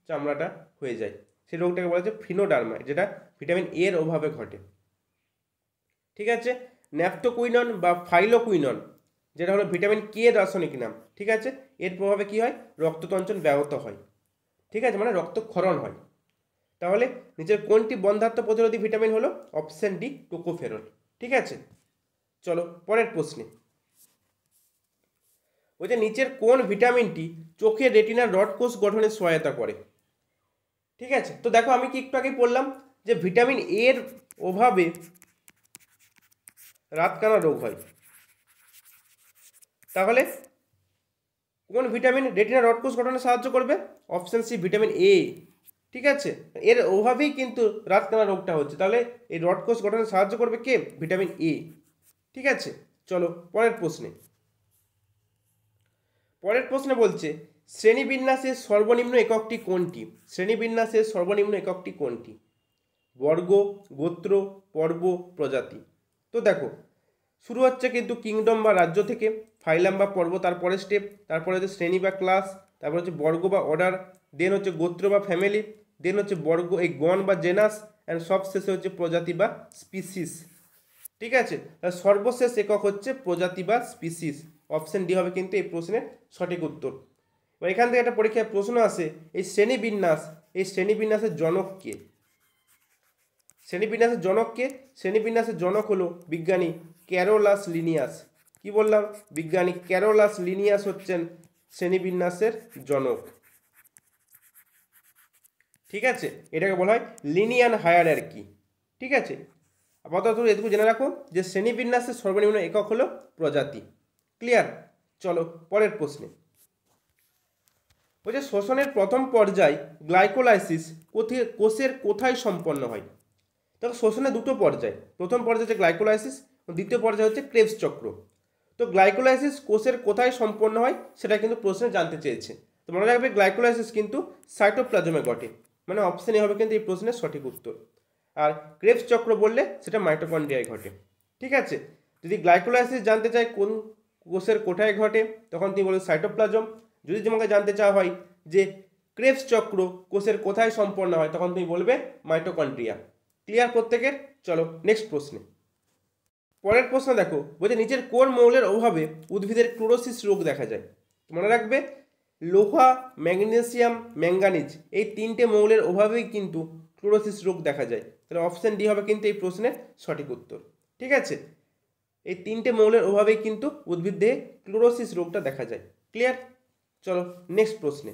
Speaker 1: চামড়াটা হয়ে যায়, সেই রোগটাকে বলা হচ্ছে ফিনোডার্মা, যেটা ভিটামিন এ এর অভাবে ঘটে। ঠিক আছে, ন্যাপথোকুইনন বা ফাইলোকুইনন, যেটা হলো ভিটামিন কে এর রাসায়নিক নাম। ঠিক আছে, এর প্রভাবে কি হয়? রক্ততঞ্চন ব্যাহত হয়। ঠিক আছে, মানে রক্তক্ষরণ হয়। তাহলে নিচের কোনটি বন্ধ্যাত্ব প্রতিরোধী ভিটামিন হলো? Option D, tocopherol. ঠিক আছে, চলো পরের প্রশ্নে। ওই যে নিচের কোন ভিটামিনটি চোখের রেটিনার রড কোষ গঠনে সহায়তা করে? ঠিক আছে, তো দেখো আমি কি একটু আগে বললাম যে ভিটামিন এর অভাবে রাতকানা রোগ হয়। তাহলে কোন ভিটামিন রেটিনা রড কোষ গঠনে সাহায্য করবে? Option C, vitamin A. ঠিক আছে, এর অভাবেই কিন্তু রাতকানা রোগটা হচ্ছে। তাহলে এই রড কোষ গঠনে সাহায্য করবে কে? Vitamin A. ঠিক আছে, চলো পরের প্রশ্নে। পরের প্রশ্নে বলছে শ্রেণীবিন্যাসের সর্বনিম্ন এককটি কোনটি? শ্রেণীবিন্যাসের সর্বনিম্ন এককটি কোনটি? বর্গ, গোত্র, পর্ব, প্রজাতি। তো দেখো শুরু হচ্ছে কিন্তু কিংডম বা রাজ্য থেকে, ফাইলাম বা পর্ব তারপরে স্টেপ, তারপরে হচ্ছে শ্রেণী বা ক্লাস, তারপর হচ্ছে বর্গ বা অর্ডার, দেন হচ্ছে গোত্র বা ফ্যামিলি, দেন হচ্ছে বর্গ এই গণ বা জেনাস, অ্যান্ড সবশেষে হচ্ছে প্রজাতি বা স্পিসিস। ঠিক আছে, সর্বশেষ একক হচ্ছে প্রজাতি বা স্পিসিস। অপশন ডি হবে কিন্তু এই প্রশ্নের সঠিক উত্তর। এবার এখান থেকে একটা পরীক্ষায় প্রশ্ন আসে, এই শ্রেণীবিন্যাস, এই শ্রেণীবিন্যাসের জনক কে? শ্রেণীবিন্যাসের জনক কে? শ্রেণীবিন্যাসের জনক হলো বিজ্ঞানী ক্যারোলাস লিনিয়াস। কি বললাম? বিজ্ঞানী ক্যারোলাস লিনিয়াস হচ্ছেন শ্রেণীবিন্যাসের জনক। ঠিক আছে, এটাকে বলা হয় লিনিয়ান হায়ারার্কি। ঠিক আছে, আপাতত এটুকু জেনে রাখো যে শ্রেণীবিন্যাসের সর্বনিম্ন একক হলো প্রজাতি। ক্লিয়ার? চলো পরের প্রশ্নে। বলছে শ্বসনের প্রথম পর্যায় গ্লাইকোলাইসিস কোষের কোথায় সম্পন্ন হয়? দেখো শ্বসনের দুটো পর্যায়, প্রথম পর্যায় হচ্ছে গ্লাইকোলাইসিস, দ্বিতীয় পর্যায় হচ্ছে ক্রেবস চক্র। তো গ্লাইকোলাইসিস কোষের কোথায় সম্পন্ন হয় সেটা কিন্তু প্রশ্নে জানতে চেয়েছে। তো মনে রাখবে গ্লাইকোলাইসিস কিন্তু সাইটোপ্লাজমে ঘটে, মানে অপশন এ হবে কিন্তু এই প্রশ্নের সঠিক উত্তর। আর ক্রেবস চক্র বললে সেটা মাইটোকন্ড্রিয়ায় ঘটে। ঠিক আছে, যদি গ্লাইকোলাইসিস জানতে চাই কোন কোষের কোথায় ঘটে, তখন তুমি বলবে সাইটোপ্লাজম। যদি তোমাকে জানতে চাওয়া হয় যে ক্রেবস চক্র কোষের কোথায় সম্পন্ন হয়, তখন তুমি বলবে মাইটোকন্ড্রিয়া। ক্লিয়ার প্রত্যেকের? চলো নেক্সট প্রশ্নে। পরের প্রশ্ন দেখো, বলছে নিচের কোন মৌলের অভাবে উদ্ভিদের ক্লোরোসিস রোগ দেখা যায়? মনে রাখবে লোহা, ম্যাগনেসিয়াম, ম্যাঙ্গানিজ এই তিনটে মৌলের অভাবেই কিন্তু ক্লোরোসিস রোগ দেখা যায়। তাহলে অপশন ডি হবে কিন্তু এই প্রশ্নের সঠিক উত্তর। ঠিক আছে, এই তিনটে মৌলের অভাবেই কিন্তু উদ্ভিদ দেহে ক্লোরোসিস রোগটা দেখা যায়। ক্লিয়ার? চলো নেক্সট প্রশ্নে।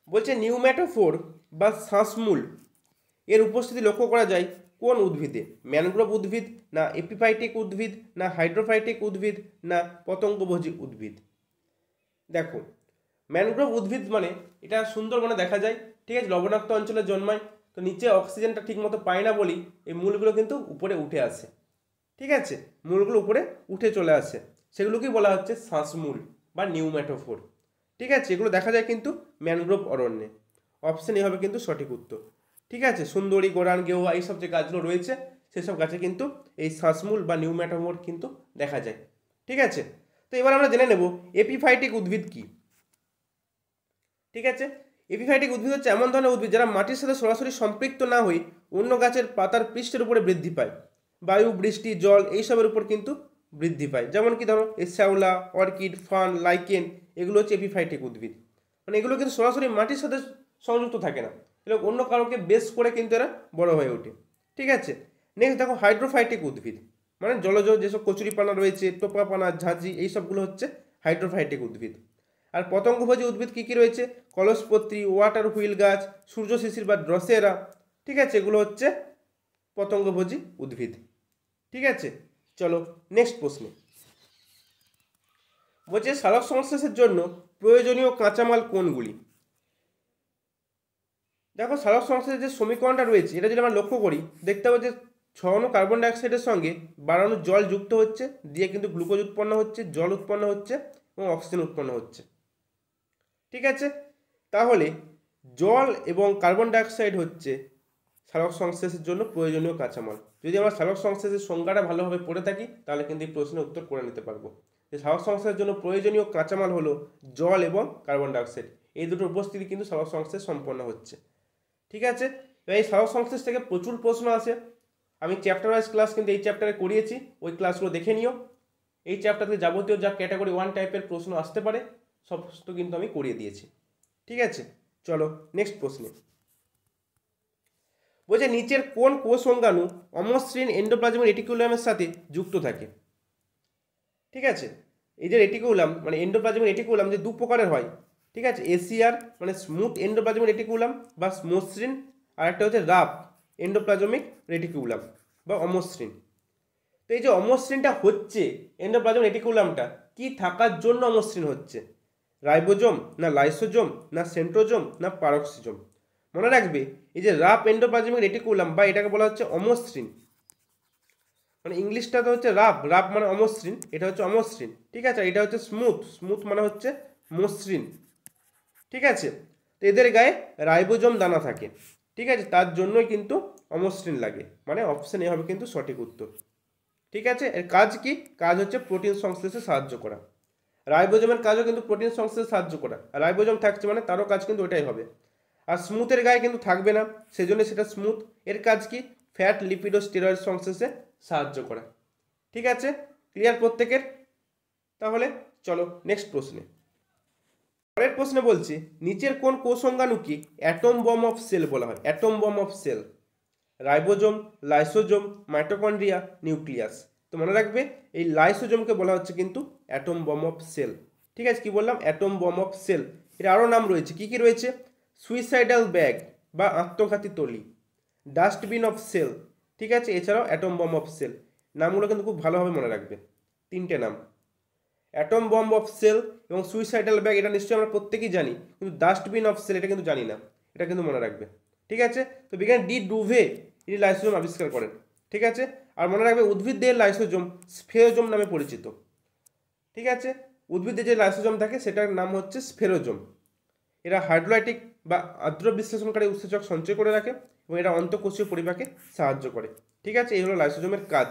Speaker 1: বলছে নিউম্যাটোফোর বা শ্বাসমূল এর উপস্থিতি লক্ষ্য করা যায় কোন উদ্ভিদে? ম্যানগ্রোভ উদ্ভিদ, না এপিফাইটিক উদ্ভিদ, না হাইড্রোফাইটিক উদ্ভিদ, না পতঙ্গভোজী উদ্ভিদ? দেখো ম্যানগ্রোভ উদ্ভিদ মানে এটা সুন্দরবনে দেখা যায়। ঠিক আছে, লবণাক্ত অঞ্চলে জন্মায়। তো নিচে অক্সিজেনটা ঠিকমতো পায় না বলেই এই মূলগুলো কিন্তু উপরে উঠে আসে। ঠিক আছে, মূলগুলো উপরে উঠে চলে আসে, সেগুলোকেই বলা হচ্ছে শ্বাসমূল বা নিউম্যাটোফোর। ঠিক আছে, এগুলো দেখা যায় কিন্তু ম্যানগ্রোভ অরণ্যে। অপশন এ হবে কিন্তু সঠিক উত্তর। ঠিক আছে, সুন্দরী, গোরান, গেওয়া এইসব যে গাছগুলো রয়েছে সেসব গাছে কিন্তু এই শ্বাসমূল বা নিউম্যাটোফোর কিন্তু দেখা যায়। ঠিক আছে, তো এবার আমরা জেনে নেব এপিফাইটিক উদ্ভিদ কি। ঠিক আছে, এপিফাইটিক উদ্ভিদ হচ্ছে এমন ধরনের উদ্ভিদ যারা মাটির সাথে সরাসরি সম্পৃক্ত না হয়ে অন্য গাছের পাতার পৃষ্ঠের উপরে বৃদ্ধি পায়। বায়ু, বৃষ্টি, জল এইসবের উপর কিন্তু বৃদ্ধি পায়। যেমন কি ধরো এই শ্যাওলা, অর্কিড, ফার্ন, লাইকেন এগুলো হচ্ছে এপিফাইটিক উদ্ভিদ। মানে এগুলো কিন্তু সরাসরি মাটির সাথে সংযুক্ত থাকে না, এগুলো অন্য কারোকে বেস করে কিন্তু এরা বড় হয়ে ওঠে। ঠিক আছে, নেক্সট দেখো হাইড্রোফাইটিক উদ্ভিদ, মানে জলজ যেসব কচুরিপানা রয়েছে, টোপাপানা, ঝাঁঝি, এই সবগুলো হচ্ছে হাইড্রোফাইটিক উদ্ভিদ। আর পতঙ্গভোজী উদ্ভিদ কী কী রয়েছে? কলসপত্রী, ওয়াটার হুইল গাছ, সূর্য শিশির বা ড্রসেরা। ঠিক আছে, এগুলো হচ্ছে পতঙ্গভোজী উদ্ভিদ। ঠিক আছে, চলো নেক্সট প্রশ্নে। বলছে সালোক সংশ্লেষের জন্য প্রয়োজনীয় কাঁচামাল কোনগুলি? দেখো সালোক সংশ্লেষের যে সমীকরণটা রয়েছে এটা যদি আমরা লক্ষ্য করি, দেখতে পাবো যে ছড়ানো কার্বন ডাইঅক্সাইডের সঙ্গে বাড়ানো জল যুক্ত হচ্ছে, দিয়ে কিন্তু গ্লুকোজ উৎপন্ন হচ্ছে, জল উৎপন্ন হচ্ছে এবং অক্সিজেন উৎপন্ন হচ্ছে। ঠিক আছে, তাহলে জল এবং কার্বন ডাইঅক্সাইড হচ্ছে সালোক সংশ্লেষের জন্য প্রয়োজনীয় কাঁচামাল। যদি আমরা সালোক সংশ্লেষের সংজ্ঞাটা ভালোভাবে পড়ে থাকি তাহলে কিন্তু এই প্রশ্নের উত্তর করে নিতে পারবো যে সালোক সংশ্লেষের জন্য প্রয়োজনীয় কাঁচামাল হলো জল এবং কার্বন ডাইঅক্সাইড, এই দুটোর উপস্থিতি কিন্তু সালোক সংশ্লেষ সম্পন্ন হচ্ছে। ঠিক আছে, এবার এই সালোক সংশ্লেষ থেকে প্রচুর প্রশ্ন আসে। আমি চ্যাপ্টার ওয়াইজ ক্লাস কিন্তু এই চ্যাপ্টারে করিয়েছি, ওই ক্লাসগুলো দেখে নিও। এই চ্যাপ্টার থেকে যাবতীয় যা ক্যাটাগরি 1 টাইপের প্রশ্ন আসতে পারে সমস্ত কিন্তু আমি করিয়ে দিয়েছি। ঠিক আছে, চলো নেক্সট প্রশ্নে। বলছে নিচের কোন কোষ অঙ্গাণু অমসৃণ এন্ডোপ্লাজমিক রেটিকুলামের সাথে যুক্ত থাকে? ঠিক আছে, এই যে রেটিকুলাম মানে এন্ডোপ্লাজমিক রেটিকুলাম যে দু প্রকারের হয়। ঠিক আছে, এসিআর মানে স্মুথ এন্ডোপ্লাজমিক রেটিকুলাম বা মসৃণ, আর একটা হচ্ছে রাফ এন্ডোপ্লাজমিক রেটিকুলাম বা অমসৃণ। তো এই যে অমসৃণটা হচ্ছে এন্ডোপ্লাজমিক রেটিকুলামটা কি থাকার জন্য অমসৃণ হচ্ছে? রাইবোজোম না লাইসোজোম না সেন্ট্রোজোম না পারক্সিজোম? মনে রাখবে এই যে রাফ এন্ডোপ্লাজমিক রেটিকুলাম বা এটাকে বলা হচ্ছে অমসৃণ, মানে ইংলিশটা তো হচ্ছে রাফ, রাফ মানে অমসৃণ, এটা হচ্ছে অমসৃণ। ঠিক আছে, এটা হচ্ছে স্মুথ, স্মুথ মানে হচ্ছে মসৃণ। ঠিক আছে, তো এদের গায়ে রাইবোজোম দানা থাকে। ঠিক আছে, তার জন্যই কিন্তু অমসৃণ লাগে, মানে অপশন এ হবে কিন্তু সঠিক উত্তর। ঠিক আছে, এর কাজ কি? কাজ হচ্ছে প্রোটিন সংশ্লেষে সাহায্য করা। রাইবোজোমের কাজও কিন্তু প্রোটিন সংশ্লেষে সাহায্য করা, আর রাইবোজোম থাকছে মানে তারও কাজ কিন্তু ওটাই হবে। আর স্মুথের গায়ে কিন্তু থাকবে না, সেজন্য সেটা স্মুথ। এর কাজ কি? ফ্যাট, লিপিড ও স্টেরয়েড সংশ্লেষে সাহায্য করা। ঠিক আছে, ক্লিয়ার প্রত্যেকের? তাহলে চলো নেক্সট প্রশ্নে। পরের প্রশ্নে বলছি নিচের কোন কোষ অঙ্গাণুকে অ্যাটম বম অফ সেল বলা হয়? Atom bomb of cell, ribosome, lysosome, mitochondria, nucleus. তো মনে রাখবে এই লাইসোজোমকে বলা হচ্ছে কিন্তু অ্যাটম বম অফ সেল। ঠিক আছে, কি বললাম? Atom bomb of cell. এর আরও নাম রয়েছে, কি কি রয়েছে? সুইসাইডাল ব্যাগ বা আত্মঘাতী তলি, ডাস্টবিন অফ সেল। ঠিক আছে, এছাড়াও অ্যাটম বম অফ সেল। নামগুলো কিন্তু খুব ভালোভাবে মনে রাখবে, তিনটে নাম, অ্যাটম বম্ব অফ সেল এবং সুইসাইডাল ব্যাগ, এটা নিশ্চয়ই আমরা প্রত্যেকেই জানি, কিন্তু ডাস্টবিন অফ সেল এটা কিন্তু জানি না, এটা কিন্তু মনে রাখবে। ঠিক আছে, তো বিজ্ঞানী ডি ডুভে ইনি লাইসোজোম আবিষ্কার করেন। ঠিক আছে, আর মনে রাখবে উদ্ভিদ দেহের লাইসোজোম স্ফেরোজোম নামে পরিচিত। ঠিক আছে, উদ্ভিদে যে লাইসোজোম থাকে সেটার নাম হচ্ছে স্ফেরোজোম। এরা হাইড্রোলাইটিক বা আর্দ্র বিশ্লেষণকারী উৎসেচক সঞ্চয় করে রাখে এবং এরা অন্তঃকোষীয় পরিপাকে সাহায্য করে। ঠিক আছে, এই হলো লাইসোজোমের কাজ।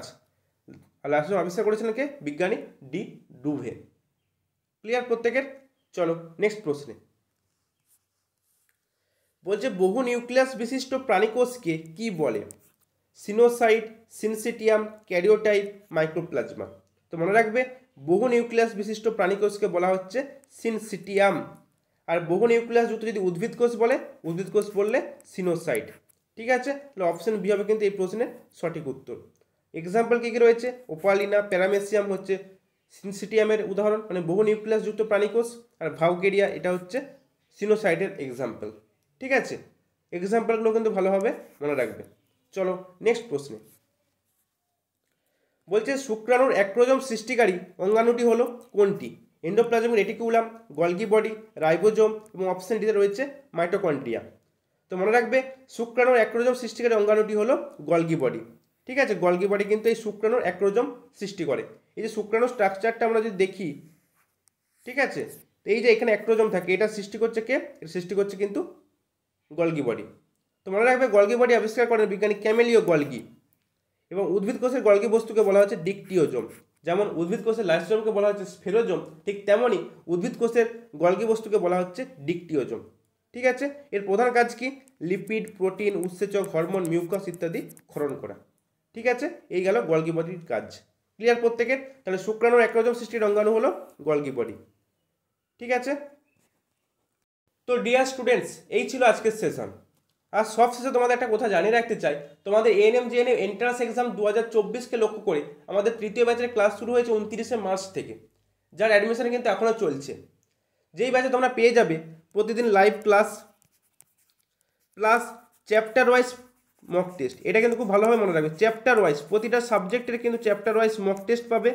Speaker 1: আর লাইসোজোম আবিষ্কার করেছিলেন কে? বিজ্ঞানী ডি ডুভে। ক্লিয়ার প্রত্যেকের? চলো নেক্সট প্রশ্নে। বলছে বহু নিউক্লিয়াস বিশিষ্ট প্রাণীকোষকে কি বলে? Coenocyte, সিনসিটিয়াম, karyotype, mycoplasma. তো মনে রাখবে বহু নিউক্লিয়াস বিশিষ্ট প্রাণীকোষকে বলা হচ্ছে সিনসিটিয়াম, আর বহু নিউক্লিয়াস যুক্ত যদি উদ্ভিদ কোষ বলে, উদ্ভিদ কোষ বললে সিনোসাইট। ঠিক আছে, তাহলে অপশন বি হবে কিন্তু এই প্রশ্নের সঠিক উত্তর। এক্সাম্পল কী কী রয়েছে? ওপালিনা, প্যারামেসিয়াম হচ্ছে সিনসিটিয়ামের উদাহরণ, মানে বহু নিউক্লিয়াস যুক্ত প্রাণীকোষ, আর ভাউকেরিয়া এটা হচ্ছে সিনোসাইটের এক্সাম্পল। ঠিক আছে, এক্সাম্পলগুলো কিন্তু ভালোভাবে মনে রাখবে। চলো নেক্সট প্রশ্নে। বলছে শুক্রাণুর অ্যাক্রোজোম সৃষ্টিকারী অঙ্গাণুটি হলো কোনটি? Endoplasmic reticulum, Golgi body, ribosome এবং অপশন ডিতে রয়েছে মাইটোকন্ড্রিয়া। তো মনে রাখবে শুক্রাণুর অ্যাক্রোজোম সৃষ্টিকারী অঙ্গাণুটি হলো গলগি বডি। ঠিক আছে, গলগি বডি কিন্তু এই শুক্রাণুর অ্যাক্রোজোম সৃষ্টি করে। এই যে শুক্রাণুর স্ট্রাকচারটা আমরা যদি দেখি, ঠিক আছে, তো এই যে এখানে অ্যাক্রোজোম থাকে, এটা সৃষ্টি করছে কে? এটা সৃষ্টি করছে কিন্তু গলগি বডি। তো মনে রাখবে গলগি বডি আবিষ্কার করেন বিজ্ঞানী ক্যামেলিও গলগি। এবং উদ্ভিদ কোষের গলগি বস্তুকে বলা হচ্ছে ডিকটিওজোম। যেমন উদ্ভিদ কোষের লাইসোজোমকে বলা হচ্ছে স্ফেরোজোম, ঠিক তেমনই উদ্ভিদ কোষের গলগি বস্তুকে বলা হচ্ছে ডিকটিওজোম। ঠিক আছে, এর প্রধান কাজ কি? লিপিড, প্রোটিন, উৎসেচক, হরমোন, মিউকাস ইত্যাদি ক্ষরণ করা। ঠিক আছে, এই গেল গলগি বডির কাজ। ক্লিয়ার প্রত্যেকের? তাহলে শুক্রাণুর অ্যাক্রোজোম সৃষ্টির অঙ্গাণু হলো গলগি বডি। ঠিক আছে, তো ডিয়ার স্টুডেন্টস, এই ছিল আজকের সেশন। আর সব শেষে তোমাদের একটা কথা জানিয়ে রাখতে চাই, তোমাদের এএনএম জিএনএম এন্ট্রান্স এক্সাম 2024কে লক্ষ্য করে আমাদের তৃতীয় ব্যাচের ক্লাস শুরু হয়েছে 29শে মার্চ থেকে, যার অ্যাডমিশন কিন্তু এখনও চলছে। যেই ব্যাচে তোমরা পেয়ে যাবে প্রতিদিন live class plus chapter wise mock test. এটা কিন্তু খুব ভালোভাবে মনে রাখবে, চ্যাপ্টার ওয়াইজ প্রতিটা সাবজেক্টের কিন্তু চ্যাপ্টার ওয়াইজ মক টেস্ট পাবে,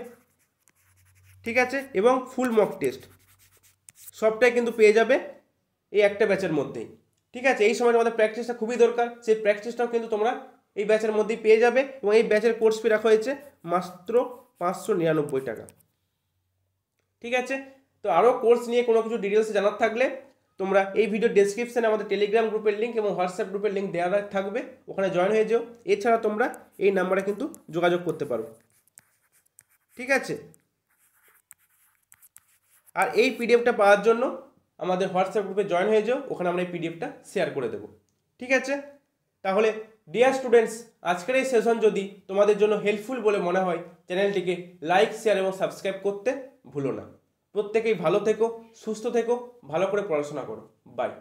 Speaker 1: ঠিক আছে, এবং ফুল মক টেস্ট সবটাই কিন্তু পেয়ে যাবে এই একটা ব্যাচের মধ্যেই, ঠিক আছে। এই সময় তোমাদের প্র্যাকটিসটা খুবই দরকার, সেই প্র্যাকটিসটাও কিন্তু তোমরা এই ব্যাচের মধ্যেই পেয়ে যাবে। এবং এই ব্যাচের কোর্স ফি রাখা হয়েছে মাত্র 599 টাকা, ঠিক আছে। তো আরও কোর্স নিয়ে কোনো কিছু ডিটেলসে জানার থাকলে তোমরা এই ভিডিও ডেসক্রিপশানে আমাদের টেলিগ্রাম গ্রুপের লিঙ্ক এবং হোয়াটসঅ্যাপ গ্রুপের লিঙ্ক দেওয়া থাকবে, ওখানে জয়েন হয়ে যাও। এছাড়া তোমরা এই নাম্বারে কিন্তু যোগাযোগ করতে পারো, ঠিক আছে। আর এই পিডিএফটা পাওয়ার জন্য আমাদের হোয়াটসঅ্যাপ গ্রুপে জয়েন হয়ে যাও, ওখানে আমরা এই পিডিএফটা শেয়ার করে দেবো, ঠিক আছে। তাহলে ডিয়ার স্টুডেন্টস, আজকের এই সেশন যদি তোমাদের জন্য হেল্পফুল বলে মনে হয়, চ্যানেলটিকে লাইক, শেয়ার এবং সাবস্ক্রাইব করতে ভুলো না। প্রত্যেকেই ভালো থেকো, সুস্থ থেকো, ভালো করে পড়াশোনা করো। বাই।